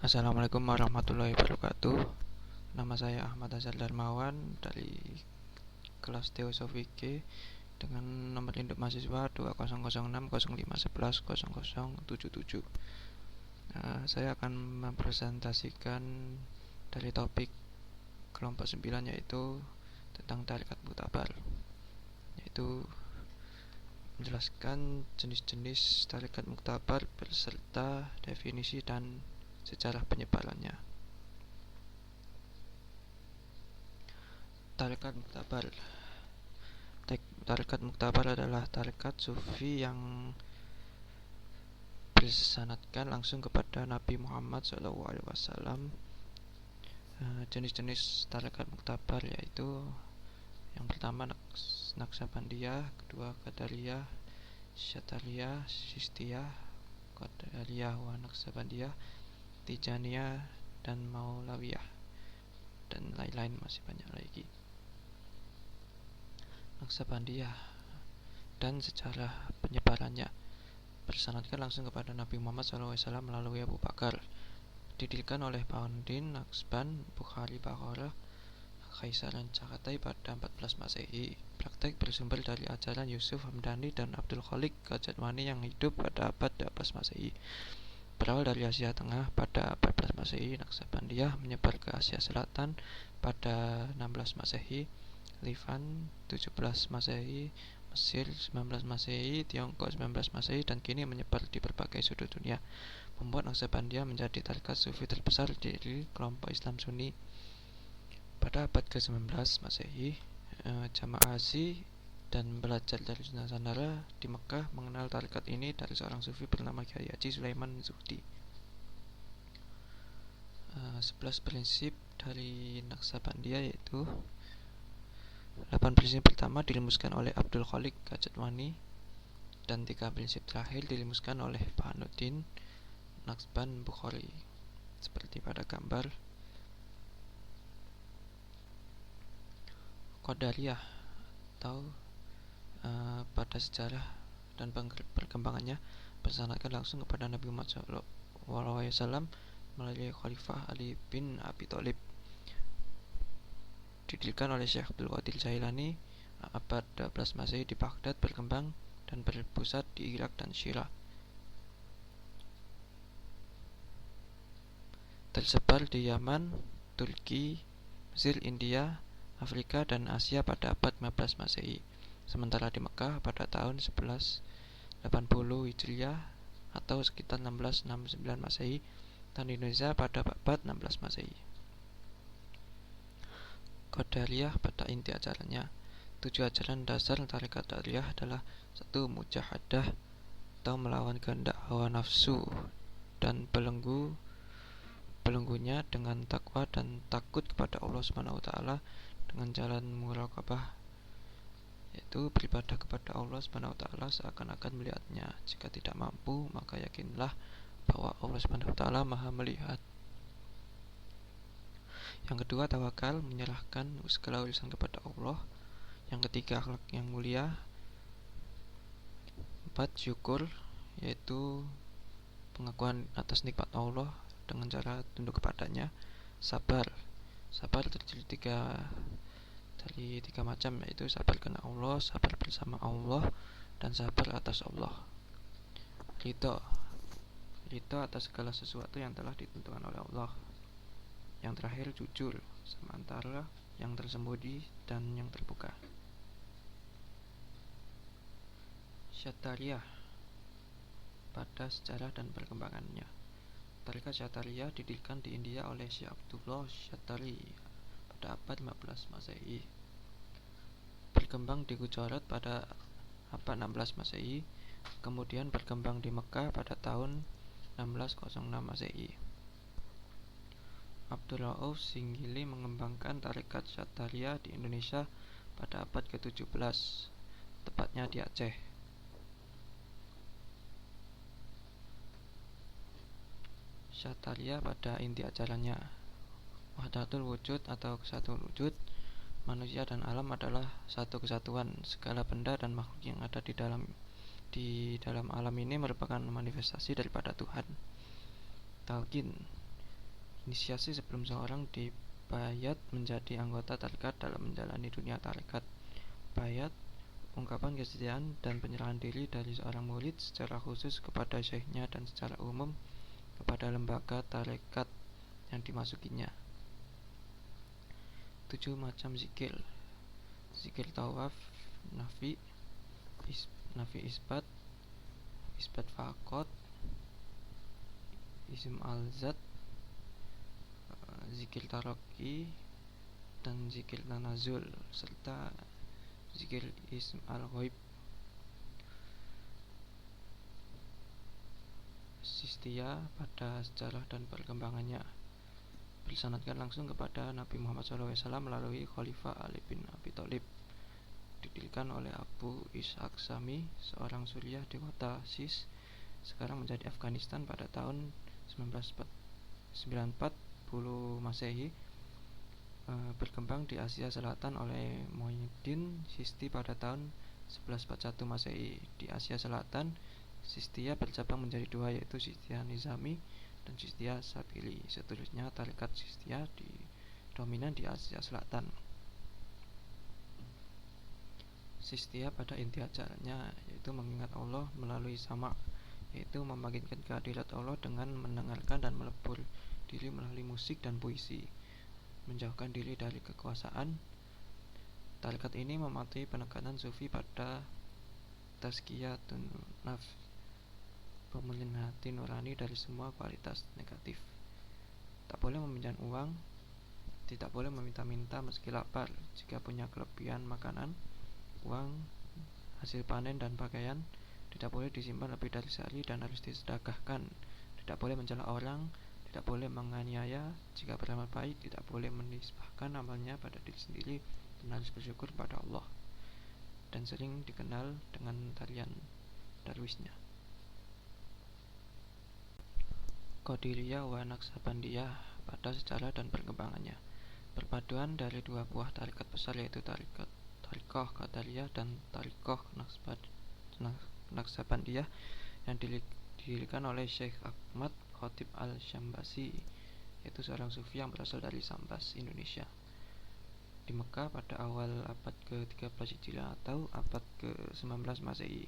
Assalamualaikum warahmatullahi wabarakatuh. Nama saya Ahmad Azhar Darmawan dari kelas Teosofi G dengan nomor induk mahasiswa 200605110077. Saya akan mempresentasikan dari topik kelompok 9, yaitu tentang tarekat muktabar, yaitu menjelaskan jenis-jenis tarekat muktabar beserta definisi dan sejarah penyebarannya. Tarekat muktabar. Tarekat muktabar adalah tarekat sufi yang bersanadkan langsung kepada Nabi Muhammad SAW. Jenis-jenis tarekat muktabar yaitu yang pertama Naqsabandiyah, kedua Qadariyah, Syatariyah, Sistiyah, Qadariyah wa Naqsabandiyah, Tijaniyah, dan Maulawiyah, dan lain-lain, masih banyak lagi. Naqsabandiyah dan sejarah penyebarannya bersanadkan langsung kepada Nabi Muhammad SAW melalui Abu Bakar. Didirikan oleh Pauddin Naqshband, Bukhari Bakhara, Kaisar dan Chagatai pada 14 Masehi. Praktek bersumber dari ajaran Yusuf Hamdani dan Abdul Khalik Qadjatwani yang hidup pada abad 12 Masehi. Berawal dari Asia Tengah pada 14 Masehi, Naqsabandiyah menyebar ke Asia Selatan pada 16 Masehi, Livan 17 Masehi, Mesir 19 Masehi, Tiongkok 19 Masehi, dan kini menyebar di berbagai sudut dunia, membuat Naqsabandiyah menjadi tarekat sufi terbesar dari kelompok Islam Sunni. Pada abad ke-19 Masehi, jamaah haji dan belajar dari Nusantara di Mekah mengenal tarekat ini dari seorang sufi bernama Kiai Haji Sulaiman Zuhdi. 11 prinsip dari Naqsabandiyah, yaitu 8 prinsip pertama dirumuskan oleh Abdul Khalik Qadjatwani, dan 3 prinsip terakhir dirumuskan oleh Pauddin Naqshband Bukhari, seperti pada gambar. Qadariyah atau pada sejarah dan perkembangannya bersanadkan langsung kepada Nabi Muhammad SAW melalui Khalifah Ali bin Abi Thalib. Didirikan oleh Syekh Abdul Qadir Jailani abad 12 Masehi di Baghdad, berkembang dan berpusat di Irak dan Syria. Tersebar di Yaman, Turki, Mesir, India, Afrika, dan Asia pada abad 15 Masehi. Sementara di Mekah pada tahun 1180 Hijriah atau sekitar 1669 Masehi, dan di Indonesia pada abad 16 Masehi. Qadariyah pada inti ajarannya. 7 ajaran dasar tarekat Qadariyah adalah: 1. Mujahadah atau melawan kehendak hawa nafsu dan belenggunya dengan takwa dan takut kepada Allah SWT dengan jalan muraqabah, yaitu beribadah kepada Allah SWT seakan-akan melihatnya. Jika tidak mampu, maka yakinlah bahwa Allah SWT Maha melihat. Yang kedua, tawakal, menyerahkan segala urusan kepada Allah. Yang ketiga, akhlak yang mulia. 4. Syukur, yaitu pengakuan atas nikmat Allah dengan cara tunduk kepadanya. Sabar terdiri dari tiga macam, yaitu sabar karena Allah, sabar bersama Allah, dan sabar atas Allah. Ridho atas segala sesuatu yang telah ditentukan oleh Allah. Yang terakhir, jujur sama antara yang tersembunyi dan yang terbuka. Syatariyah pada sejarah dan perkembangannya. Tarekat Syatariyah didirikan di India oleh Syekh Abdullah Syatari pada abad 15 Masehi. Berkembang di Gujarat pada abad 16 Masehi, kemudian berkembang di Mekah pada tahun 1606 Masehi. Abdul Rauf Singgili mengembangkan tarekat Syatariyah di Indonesia pada abad ke-17, tepatnya di Aceh. Syatariyah pada inti ajarannya. Wahdatul wujud atau kesatuan wujud. Manusia dan alam adalah satu kesatuan. Segala benda dan makhluk yang ada di dalam alam ini merupakan manifestasi daripada Tuhan. Talqin, Inisiasi sebelum seorang dibayat menjadi anggota tarekat dalam menjalani dunia tarekat. Bayat, ungkapan kesetiaan dan penyerahan diri dari seorang murid secara khusus kepada syekhnya dan secara umum kepada lembaga tarekat yang dimasukinya. 7 macam zikir. Zikir tawaf, nafi, nafi isbat, isbat fakot, ism al-zat, zikir taroki, dan zikir tanazul, serta zikir ism al-ghaib. Sistia pada sejarah dan perkembangannya bersanadkan langsung kepada Nabi Muhammad SAW melalui Khalifah Ali bin Abi Thalib. Didirikan oleh Abu Ishaq Sami, seorang suriah di kota Sis, sekarang menjadi Afghanistan pada tahun 940 Masehi. Berkembang di Asia Selatan oleh Muhyiddin Sisti pada tahun 1141 Masehi. Di Asia Selatan, Sistia bercabang menjadi dua, yaitu Sistia Nizami dan Sistia Sabili. Seterusnya, tarekat Sistia dominan di Asia Selatan. Sistia pada inti ajarannya yaitu mengingat Allah melalui sama', yaitu membangkitkan kehadirat Allah dengan mendengarkan dan melebur diri melalui musik dan puisi, menjauhkan diri dari kekuasaan. Tarekat ini mematuhi penekanan sufi pada tazkiyatun nafs, pemulihan hati nurani dari semua kualitas negatif. Tak boleh meminjam uang, tidak boleh meminta-minta meski lapar. Jika punya kelebihan makanan, uang, hasil panen dan pakaian, tidak boleh disimpan lebih dari sehari dan harus disedekahkan. Tidak boleh mencela orang, tidak boleh menganiaya. Jika beramal baik, tidak boleh menisbahkan amalnya pada diri sendiri dan harus bersyukur pada Allah. Dan sering dikenal dengan tarian darwisnya. Qadiriyah wa Naqsabandiyah pada sejarah dan perkembangannya. Perpaduan dari dua buah tarekat besar, yaitu Tariqah Qadariyah dan Tariqah Naqsabandiyah, yang didirikan oleh Syekh Ahmad Khatib al-Syambasi, yaitu seorang sufi yang berasal dari Sambas, Indonesia, di Mekah pada awal abad ke-13 Hijriah atau abad ke-19 Masehi.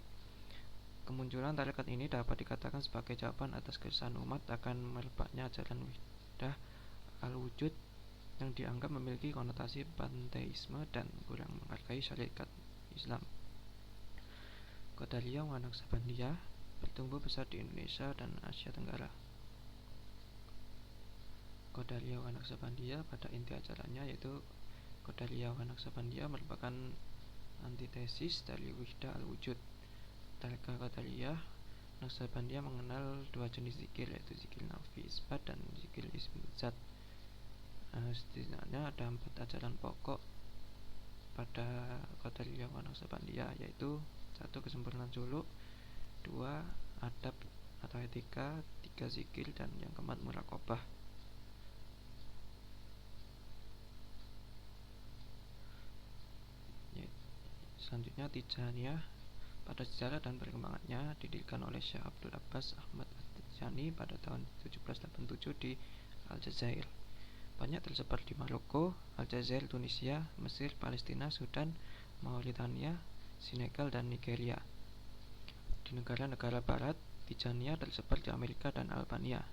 Kemunculan tarekat ini dapat dikatakan sebagai jawaban atas keresahan umat akan merebaknya ajaran Wahdah al-Wujud yang dianggap memiliki konotasi panteisme dan kurang menghargai syariat Islam. Qadariyah wa Naqsabandiyah bertumbuh besar di Indonesia dan Asia Tenggara. Qadariyah wa Naqsabandiyah pada inti ajarannya yaitu Qadariyah wa Naqsabandiyah merupakan antitesis dari Wahdah al-Wujud. Tarekat Qadariyah Naqsabandiyah mengenal dua jenis zikir, yaitu zikir nafi isbat dan zikir ism zat. Setidaknya ada 4 ajaran pokok pada Qadariyah wa Naqsabandiyah, yaitu 1. Kesempurnaan suluk, 2. Adab atau etika, 3. Zikir, dan yang keempat muraqabah. Selanjutnya Tijaniyah pada sejarah dan perkembangannya didirikan oleh Syekh Abdul Abbas Ahmad At-Tijani pada tahun 1787 di Aljazair. Banyak tersebar di Maroko, Aljazair, Tunisia, Mesir, Palestina, Sudan, Mauritania, Senegal, dan Nigeria. Di negara-negara barat, Tijaniyah tersebar di Amerika dan Albania.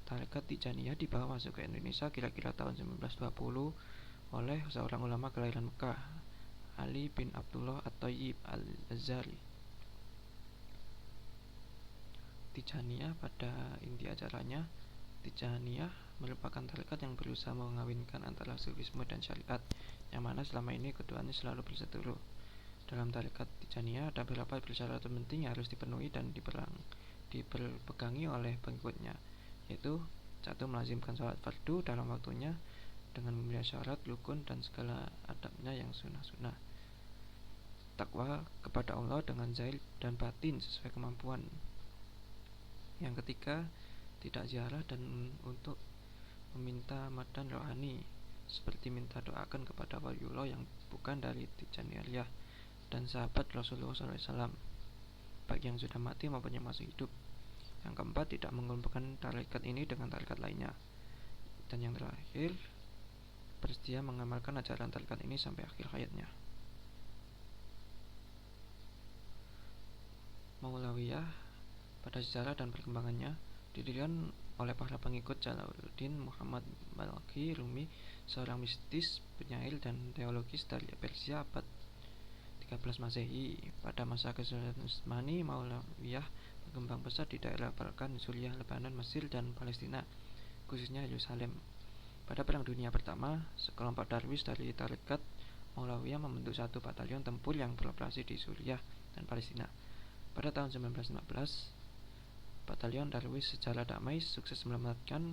Tarekat Tijaniyah dibawa masuk ke Indonesia kira-kira tahun 1920 oleh seorang ulama kelahiran Mekah, Ali bin Abdullah At-Thayyib Al-Azhari. Tijaniyah pada inti ajarannya, Tijaniyah merupakan tarekat yang berusaha mengawinkan antara sufisme dan syariat, yang mana selama ini keduanya selalu berseteru. Dalam tarekat Tijaniyah ada beberapa persyaratan penting yang harus dipenuhi dan dipegangi oleh pengikutnya, yaitu 1. Melazimkan sholat fardu dalam waktunya dengan memenuhi syarat, rukun, dan segala adabnya yang sunnah-sunnah. Takwa kepada Allah dengan zahir dan batin sesuai kemampuan. Yang ketiga, tidak ziarah dan untuk meminta madan rohani, seperti minta doakan kepada waliullah yang bukan dari Tijaniyah dan sahabat Rasulullah SAW, baik yang sudah mati maupun yang masih hidup. Yang keempat, tidak mengumpulkan tarekat ini dengan tarekat lainnya. Dan yang terakhir, bersedia mengamalkan ajaran tarekat ini sampai akhir hayatnya. Maulawiyah pada sejarah dan perkembangannya didirikan oleh para pengikut Jalaluddin Muhammad Balkhi Rumi, seorang mistis, penyair, dan teologis dari Persia abad 13 Masehi. Pada masa Kesultanan Utsmani, Maulawiyah berkembang pesat di daerah Balkan, Suriah, Lebanon, Mesir, dan Palestina, khususnya Yerusalem. Pada Perang Dunia Pertama, sekelompok darwis dari tarekat Maulawiyah membentuk satu batalion tempur yang beroperasi di Suriah dan Palestina. Pada tahun 1915, batalion darwis secara damai sukses menyelamatkan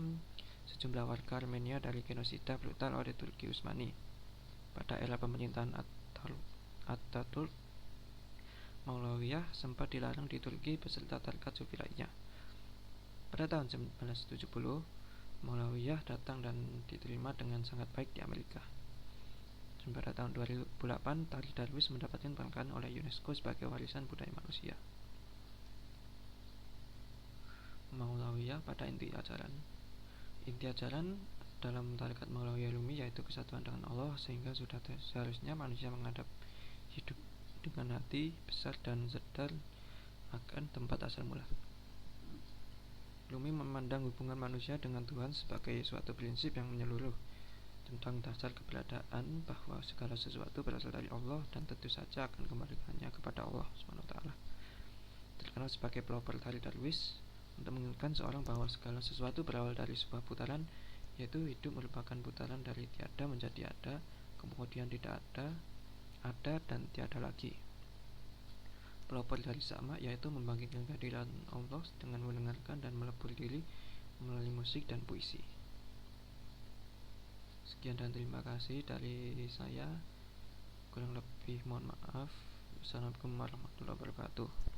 sejumlah warga Armenia dari genosida brutal oleh Turki Utsmani. Pada era pemerintahan Ataturk, Maulawiyah sempat dilarang di Turki beserta tarekat Sufi lainnya. Pada tahun 1970, Maulawiyah datang dan diterima dengan sangat baik di Amerika. Dan pada tahun 2008, tari darwis mendapatkan penghargaan oleh UNESCO sebagai warisan budaya manusia. Maulawiyah pada inti ajaran. Inti ajaran dalam tarekat Maulawiyah Rumi yaitu kesatuan dengan Allah, sehingga sudah seharusnya manusia menghadap hidup dengan hati besar dan sadar akan tempat asal mula. Rumi memandang hubungan manusia dengan Tuhan sebagai suatu prinsip yang menyeluruh tentang dasar keberadaan, bahwa segala sesuatu berasal dari Allah dan tentu saja akan kembalikannya kepada Allah SWT. Terkenal sebagai pelopor tari darwis untuk mengingatkan seorang bahwa segala sesuatu berawal dari sebuah putaran, yaitu hidup merupakan putaran dari tiada menjadi ada, kemudian tidak ada dan tiada lagi. Pelopor dari sama, yaitu membangkitkan kehadiran Allah dengan mendengarkan dan melebur diri melalui musik dan puisi. Sekian dan terima kasih dari saya. Kurang lebih mohon maaf. Wassalamualaikum warahmatullahi wabarakatuh.